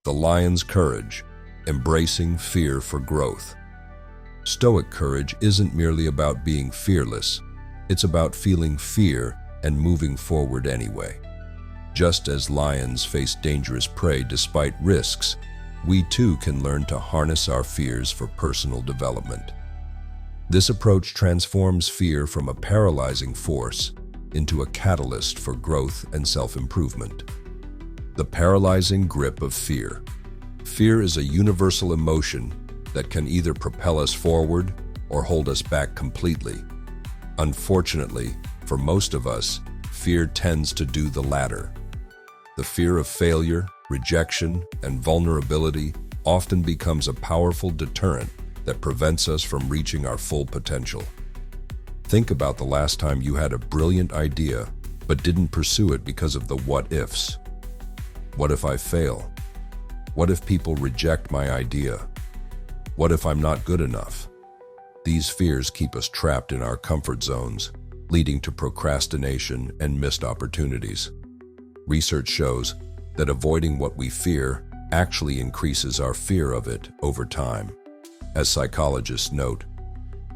The lion's courage, embracing fear for growth. Stoic courage isn't merely about being fearless, it's about feeling fear and moving forward anyway. Just as lions face dangerous prey despite risks, we too can learn to harness our fears for personal development. This approach transforms fear from a paralyzing force into a catalyst for growth and self-improvement. The paralyzing grip of fear. Fear is a universal emotion that can either propel us forward or hold us back completely. Unfortunately, for most of us, fear tends to do the latter. The fear of failure, rejection, and vulnerability often becomes a powerful deterrent that prevents us from reaching our full potential. Think about the last time you had a brilliant idea but didn't pursue it because of the what-ifs. What if I fail? What if people reject my idea? What if I'm not good enough? These fears keep us trapped in our comfort zones, leading to procrastination and missed opportunities. Research shows that avoiding what we fear actually increases our fear of it over time. As psychologists note,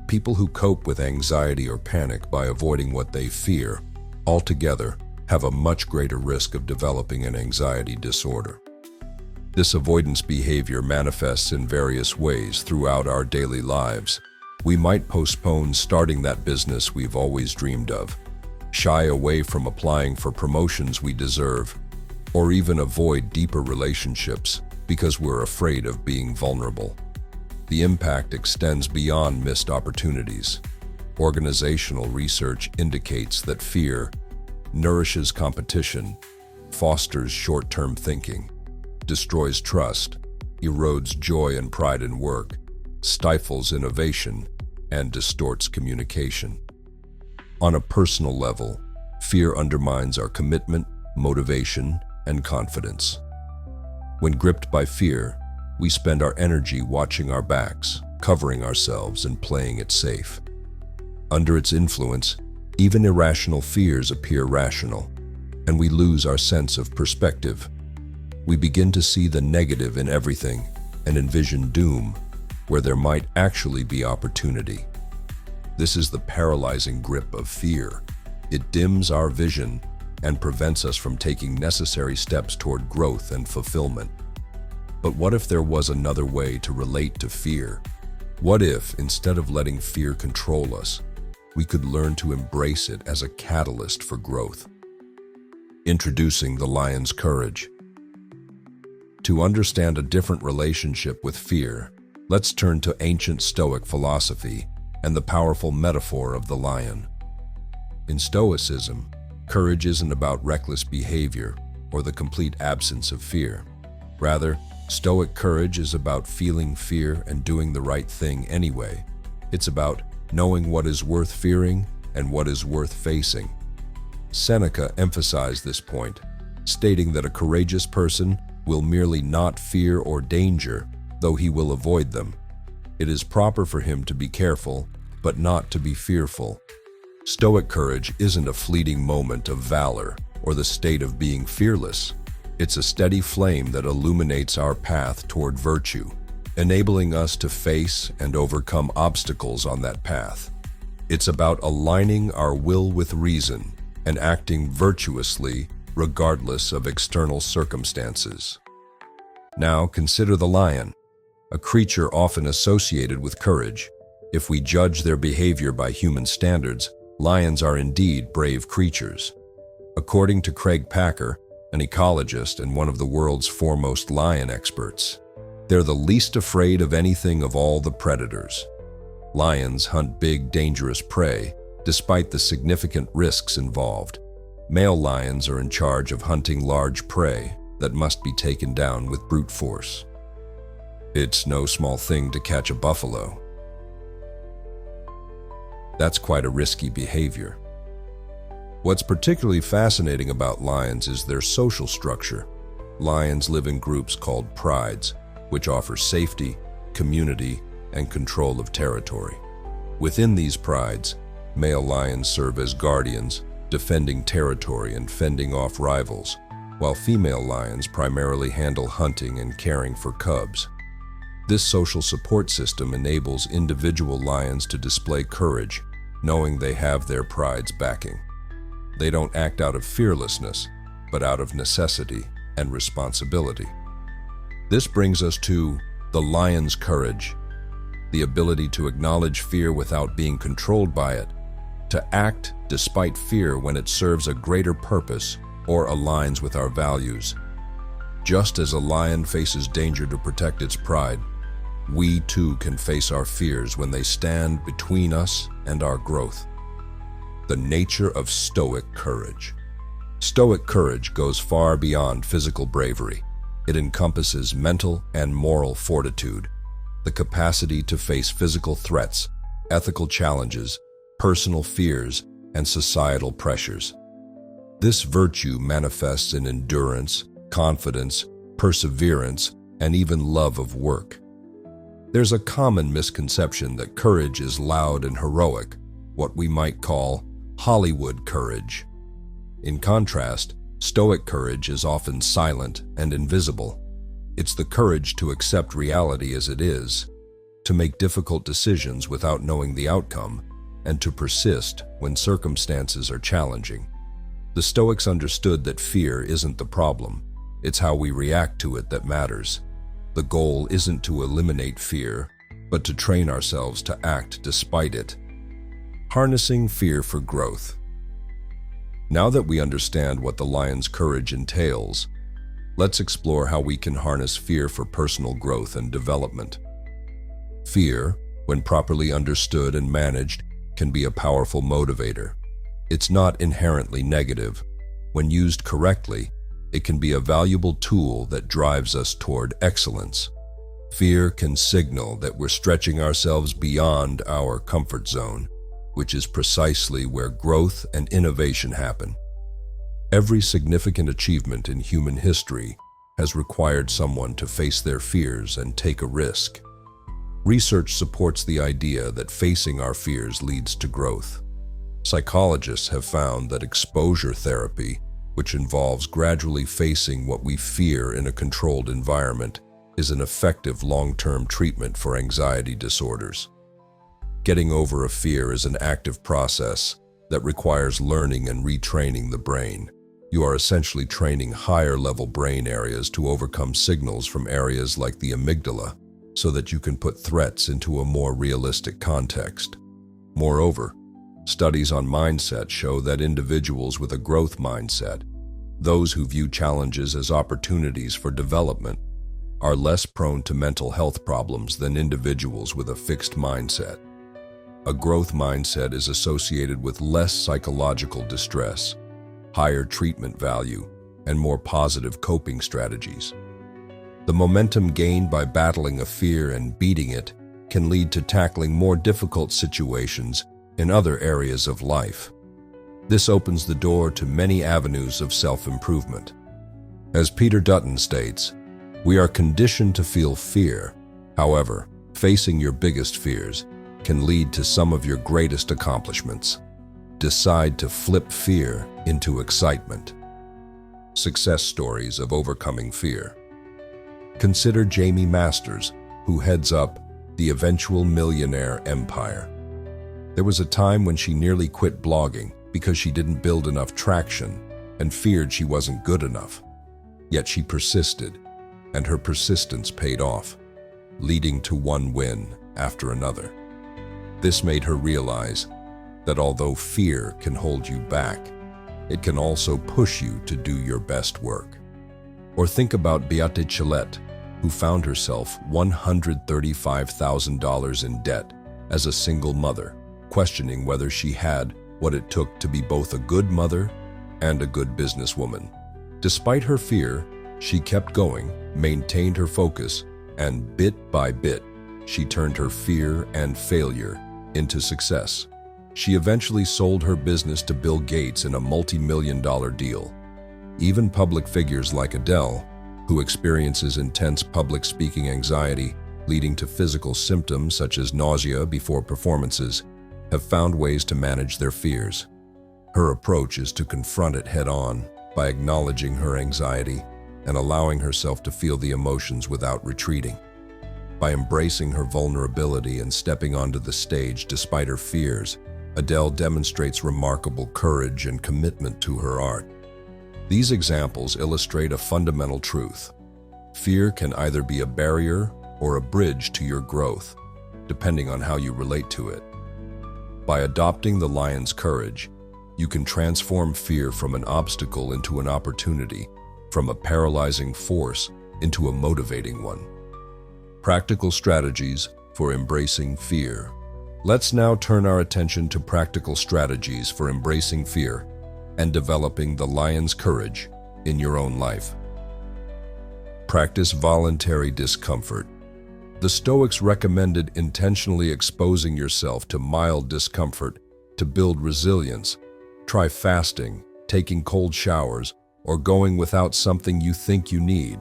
people who cope with anxiety or panic by avoiding what they fear altogether have a much greater risk of developing an anxiety disorder. This avoidance behavior manifests in various ways throughout our daily lives. We might postpone starting that business we've always dreamed of, shy away from applying for promotions we deserve, or even avoid deeper relationships because we're afraid of being vulnerable. The impact extends beyond missed opportunities. Organizational research indicates that fear nourishes competition, fosters short-term thinking, destroys trust, erodes joy and pride in work, stifles innovation, and distorts communication. On a personal level, fear undermines our commitment, motivation, and confidence. When gripped by fear, we spend our energy watching our backs, covering ourselves, and playing it safe. Under its influence, even irrational fears appear rational, and we lose our sense of perspective. We begin to see the negative in everything and envision doom where there might actually be opportunity. This is the paralyzing grip of fear. It dims our vision and prevents us from taking necessary steps toward growth and fulfillment. But what if there was another way to relate to fear? What if, instead of letting fear control us, we could learn to embrace it as a catalyst for growth? Introducing the lion's courage. To understand a different relationship with fear, let's turn to ancient Stoic philosophy and the powerful metaphor of the lion. In Stoicism, courage isn't about reckless behavior or the complete absence of fear. Rather, Stoic courage is about feeling fear and doing the right thing anyway. It's about knowing what is worth fearing and what is worth facing. Seneca emphasized this point, stating that a courageous person will merely not fear or danger, though he will avoid them. It is proper for him to be careful, but not to be fearful. Stoic courage isn't a fleeting moment of valor or the state of being fearless. It's a steady flame that illuminates our path toward virtue, enabling us to face and overcome obstacles on that path. It's about aligning our will with reason and acting virtuously regardless of external circumstances. Now consider the lion, a creature often associated with courage. If we judge their behavior by human standards, lions are indeed brave creatures. According to Craig Packer, an ecologist and one of the world's foremost lion experts, they're the least afraid of anything of all the predators. Lions hunt big, dangerous prey, despite the significant risks involved. Male lions are in charge of hunting large prey that must be taken down with brute force. It's no small thing to catch a buffalo. That's quite a risky behavior. What's particularly fascinating about lions is their social structure. Lions live in groups called prides, which offer safety, community, and control of territory. Within these prides, male lions serve as guardians, defending territory and fending off rivals, while female lions primarily handle hunting and caring for cubs. This social support system enables individual lions to display courage, knowing they have their pride's backing. They don't act out of fearlessness, but out of necessity and responsibility. This brings us to the lion's courage, the ability to acknowledge fear without being controlled by it, to act despite fear when it serves a greater purpose or aligns with our values. Just as a lion faces danger to protect its pride, we too can face our fears when they stand between us and our growth. The nature of Stoic courage. Stoic courage goes far beyond physical bravery. It encompasses mental and moral fortitude, the capacity to face physical threats, ethical challenges, personal fears, and societal pressures. This virtue manifests in endurance, confidence, perseverance, and even love of work. There's a common misconception that courage is loud and heroic, what we might call Hollywood courage. In contrast, Stoic courage is often silent and invisible. It's the courage to accept reality as it is, to make difficult decisions without knowing the outcome, and to persist when circumstances are challenging. The Stoics understood that fear isn't the problem. It's how we react to it that matters. The goal isn't to eliminate fear, but to train ourselves to act despite it. Harnessing fear for growth. Now that we understand what the lion's courage entails, let's explore how we can harness fear for personal growth and development. Fear, when properly understood and managed, can be a powerful motivator. It's not inherently negative. When used correctly, it can be a valuable tool that drives us toward excellence. Fear can signal that we're stretching ourselves beyond our comfort zone, which is precisely where growth and innovation happen. Every significant achievement in human history has required someone to face their fears and take a risk. Research supports the idea that facing our fears leads to growth. Psychologists have found that exposure therapy, which involves gradually facing what we fear in a controlled environment, is an effective long-term treatment for anxiety disorders. Getting over a fear is an active process that requires learning and retraining the brain. You are essentially training higher-level brain areas to overcome signals from areas like the amygdala so that you can put threats into a more realistic context. Moreover, studies on mindset show that individuals with a growth mindset, those who view challenges as opportunities for development, are less prone to mental health problems than individuals with a fixed mindset. A growth mindset is associated with less psychological distress, higher treatment value, and more positive coping strategies. The momentum gained by battling a fear and beating it can lead to tackling more difficult situations in other areas of life. This opens the door to many avenues of self-improvement. As Peter Dutton states, we are conditioned to feel fear. However, facing your biggest fears can lead to some of your greatest accomplishments. Decide to flip fear into excitement. Success stories of overcoming fear. Consider Jamie Masters, who heads up the Eventual Millionaire Empire. There was a time when she nearly quit blogging because she didn't build enough traction and feared she wasn't good enough. Yet she persisted, and her persistence paid off, leading to one win after another. This made her realize that although fear can hold you back, it can also push you to do your best work. Or think about Beate Chillet, who found herself $135,000 in debt as a single mother, questioning whether she had what it took to be both a good mother and a good businesswoman. Despite her fear, she kept going, maintained her focus, and bit by bit, she turned her fear and failure into success. She eventually sold her business to Bill Gates in a multi-million-dollar deal. Even public figures like Adele, who experiences intense public speaking anxiety leading to physical symptoms such as nausea before performances, have found ways to manage their fears. Her approach is to confront it head-on, by acknowledging her anxiety and allowing herself to feel the emotions without retreating. By embracing her vulnerability and stepping onto the stage despite her fears, Adele demonstrates remarkable courage and commitment to her art. These examples illustrate a fundamental truth. Fear can either be a barrier or a bridge to your growth, depending on how you relate to it. By adopting the lion's courage, you can transform fear from an obstacle into an opportunity, from a paralyzing force into a motivating one. Practical strategies for embracing fear. Let's now turn our attention to practical strategies for embracing fear and developing the lion's courage in your own life. Practice voluntary discomfort. The Stoics recommended intentionally exposing yourself to mild discomfort to build resilience. Try fasting, taking cold showers, or going without something you think you need.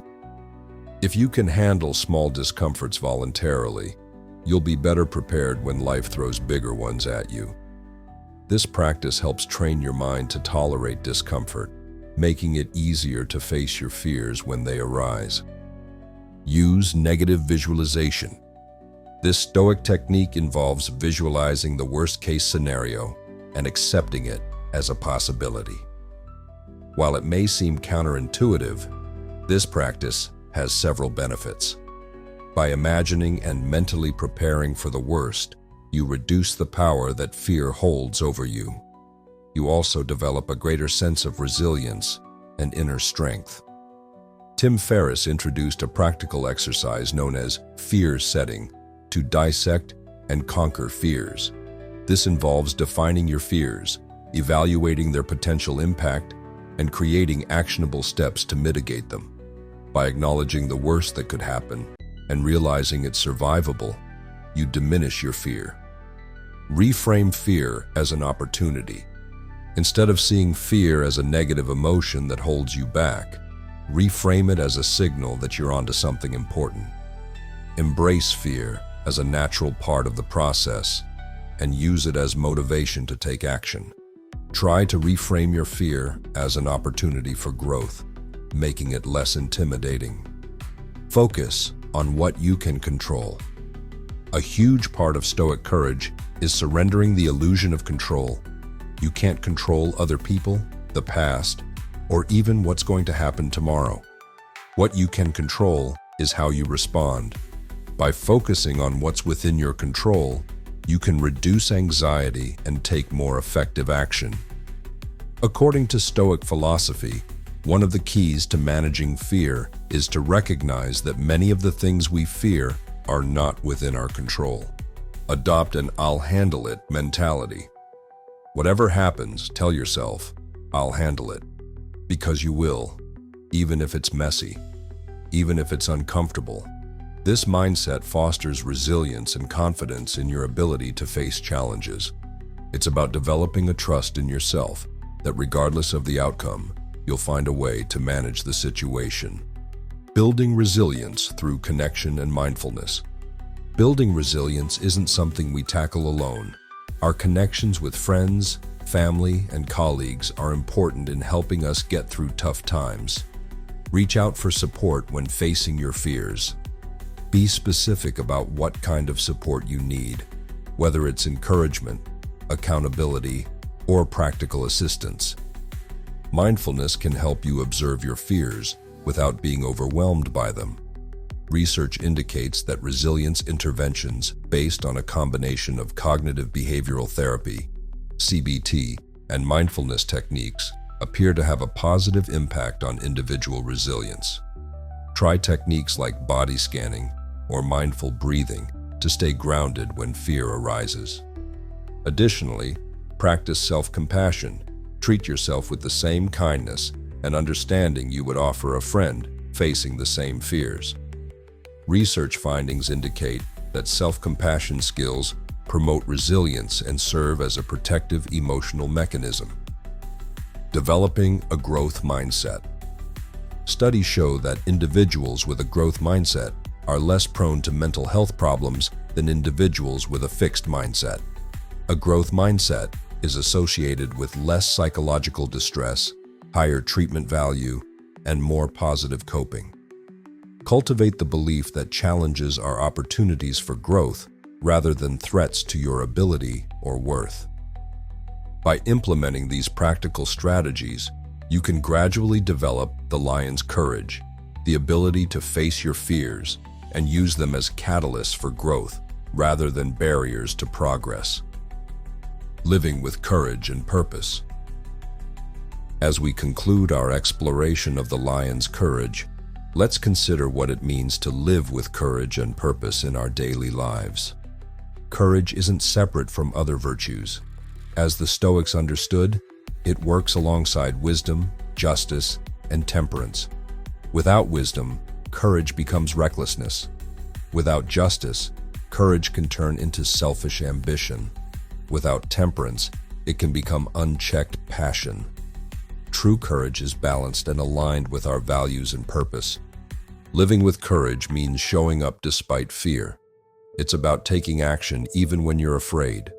If you can handle small discomforts voluntarily, you'll be better prepared when life throws bigger ones at you. This practice helps train your mind to tolerate discomfort, making it easier to face your fears when they arise. Use negative visualization. This Stoic technique involves visualizing the worst-case scenario and accepting it as a possibility. While it may seem counterintuitive, this practice has several benefits. By imagining and mentally preparing for the worst, you reduce the power that fear holds over you. You also develop a greater sense of resilience and inner strength. Tim Ferriss introduced a practical exercise known as fear setting to dissect and conquer fears. This involves defining your fears, evaluating their potential impact, and creating actionable steps to mitigate them. By acknowledging the worst that could happen and realizing it's survivable, you diminish your fear. Reframe fear as an opportunity. Instead of seeing fear as a negative emotion that holds you back, reframe it as a signal that you're onto something important. Embrace fear as a natural part of the process and use it as motivation to take action. Try to reframe your fear as an opportunity for growth, making it less intimidating. Focus on what you can control. A huge part of Stoic courage is surrendering the illusion of control. You can't control other people, the past, or even what's going to happen tomorrow. What you can control is how you respond. By focusing on what's within your control, you can reduce anxiety and take more effective action. According to Stoic philosophy, one of the keys to managing fear is to recognize that many of the things we fear are not within our control. Adopt an "I'll handle it" mentality. Whatever happens, tell yourself, "I'll handle it," because you will, even if it's messy, even if it's uncomfortable. This mindset fosters resilience and confidence in your ability to face challenges. It's about developing a trust in yourself that regardless of the outcome, you'll find a way to manage the situation. Building resilience through connection and mindfulness. Building resilience isn't something we tackle alone. Our connections with friends, family, and colleagues are important in helping us get through tough times. Reach out for support when facing your fears. Be specific about what kind of support you need, whether it's encouragement, accountability, or practical assistance. Mindfulness can help you observe your fears without being overwhelmed by them. Research indicates that resilience interventions based on a combination of cognitive behavioral therapy, CBT, and mindfulness techniques appear to have a positive impact on individual resilience. Try techniques like body scanning or mindful breathing to stay grounded when fear arises. Additionally, practice self-compassion. Treat yourself with the same kindness and understanding you would offer a friend facing the same fears. Research findings indicate that self-compassion skills promote resilience and serve as a protective emotional mechanism. Developing a growth mindset. Studies show that individuals with a growth mindset are less prone to mental health problems than individuals with a fixed mindset. A growth mindset is associated with less psychological distress, higher treatment value, and more positive coping. Cultivate the belief that challenges are opportunities for growth rather than threats to your ability or worth. By implementing these practical strategies, you can gradually develop the lion's courage, the ability to face your fears and use them as catalysts for growth rather than barriers to progress. Living with courage and purpose. As we conclude our exploration of the lion's courage, let's consider what it means to live with courage and purpose in our daily lives. Courage isn't separate from other virtues. As the Stoics understood, it works alongside wisdom, justice, and temperance. Without wisdom, courage becomes recklessness. Without justice, courage can turn into selfish ambition. Without temperance, it can become unchecked passion. True courage is balanced and aligned with our values and purpose. Living with courage means showing up despite fear. It's about taking action even when you're afraid,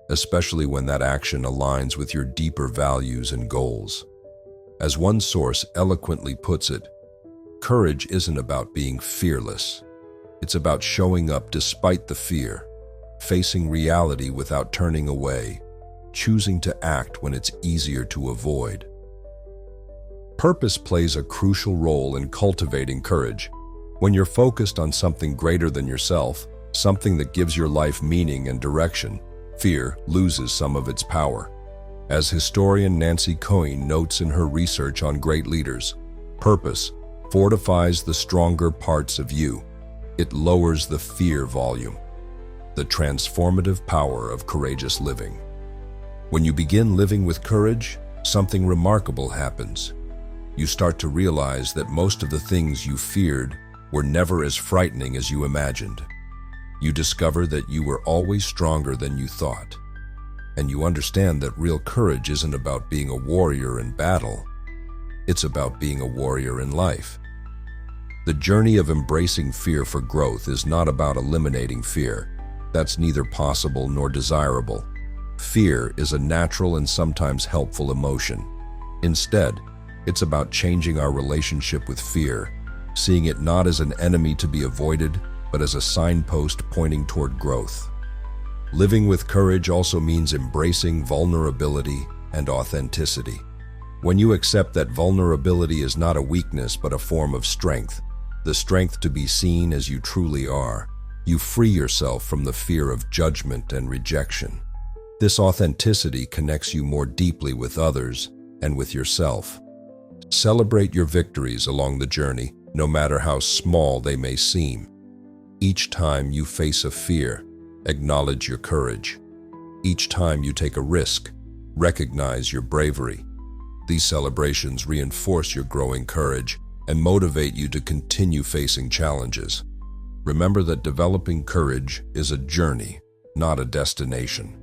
especially when that action aligns with your deeper values and goals. As one source eloquently puts it, courage isn't about being fearless. It's about showing up despite the fear, facing reality without turning away, choosing to act when it's easier to avoid. Purpose plays a crucial role in cultivating courage. When you're focused on something greater than yourself, something that gives your life meaning and direction, fear loses some of its power. As historian Nancy Cohen notes in her research on great leaders, purpose fortifies the stronger parts of you. It lowers the fear volume, the transformative power of courageous living. When you begin living with courage, something remarkable happens. You start to realize that most of the things you feared were never as frightening as you imagined. You discover that you were always stronger than you thought. And you understand that real courage isn't about being a warrior in battle. It's about being a warrior in life. The journey of embracing fear for growth is not about eliminating fear. That's neither possible nor desirable. Fear is a natural and sometimes helpful emotion. Instead, it's about changing our relationship with fear, seeing it not as an enemy to be avoided, but as a signpost pointing toward growth. Living with courage also means embracing vulnerability and authenticity. When you accept that vulnerability is not a weakness but a form of strength, the strength to be seen as you truly are, you free yourself from the fear of judgment and rejection. This authenticity connects you more deeply with others and with yourself. Celebrate your victories along the journey, no matter how small they may seem. Each time you face a fear, acknowledge your courage. Each time you take a risk, recognize your bravery. These celebrations reinforce your growing courage and motivate you to continue facing challenges. Remember that developing courage is a journey, not a destination.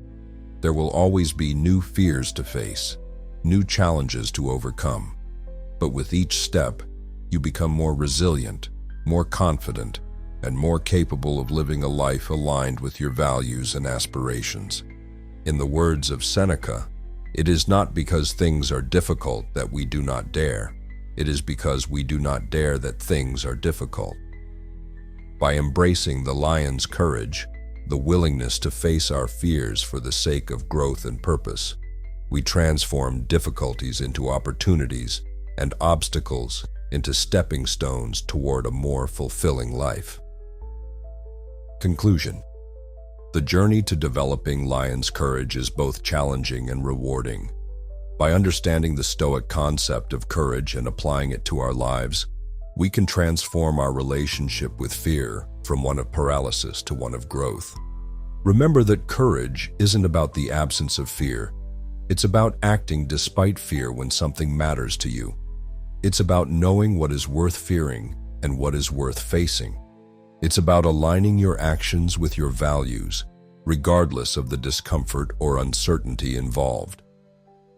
There will always be new fears to face, new challenges to overcome. But with each step, you become more resilient, more confident, and more capable of living a life aligned with your values and aspirations. In the words of Seneca, it is not because things are difficult that we do not dare. It is because we do not dare that things are difficult. By embracing the lion's courage, the willingness to face our fears for the sake of growth and purpose, we transform difficulties into opportunities and obstacles into stepping stones toward a more fulfilling life. Conclusion. The journey to developing lion's courage is both challenging and rewarding. By understanding the Stoic concept of courage and applying it to our lives, we can transform our relationship with fear from one of paralysis to one of growth. Remember that courage isn't about the absence of fear. It's about acting despite fear when something matters to you. It's about knowing what is worth fearing and what is worth facing. It's about aligning your actions with your values, regardless of the discomfort or uncertainty involved.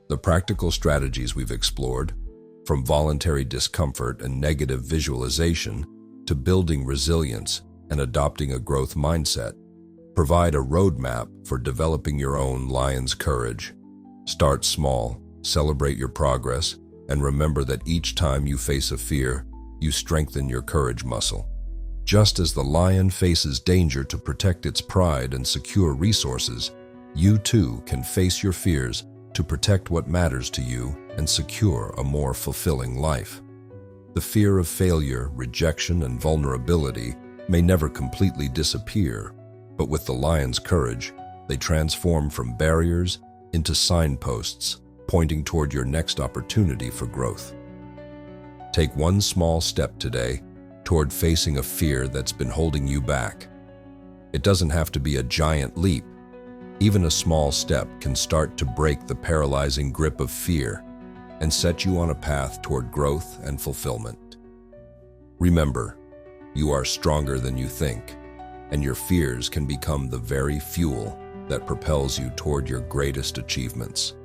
The practical strategies we've explored, from voluntary discomfort and negative visualization to building resilience and adopting a growth mindset, provide a roadmap for developing your own lion's courage. Start small, celebrate your progress, And remember that each time you face a fear, you strengthen your courage muscle. Just as the lion faces danger to protect its pride and secure resources, you too can face your fears to protect what matters to you and secure a more fulfilling life. The fear of failure, rejection, and vulnerability may never completely disappear, but with the lion's courage, they transform from barriers into signposts, pointing toward your next opportunity for growth. Take one small step today toward facing a fear that's been holding you back. It doesn't have to be a giant leap. Even a small step can start to break the paralyzing grip of fear and set you on a path toward growth and fulfillment. Remember, you are stronger than you think, and your fears can become the very fuel that propels you toward your greatest achievements.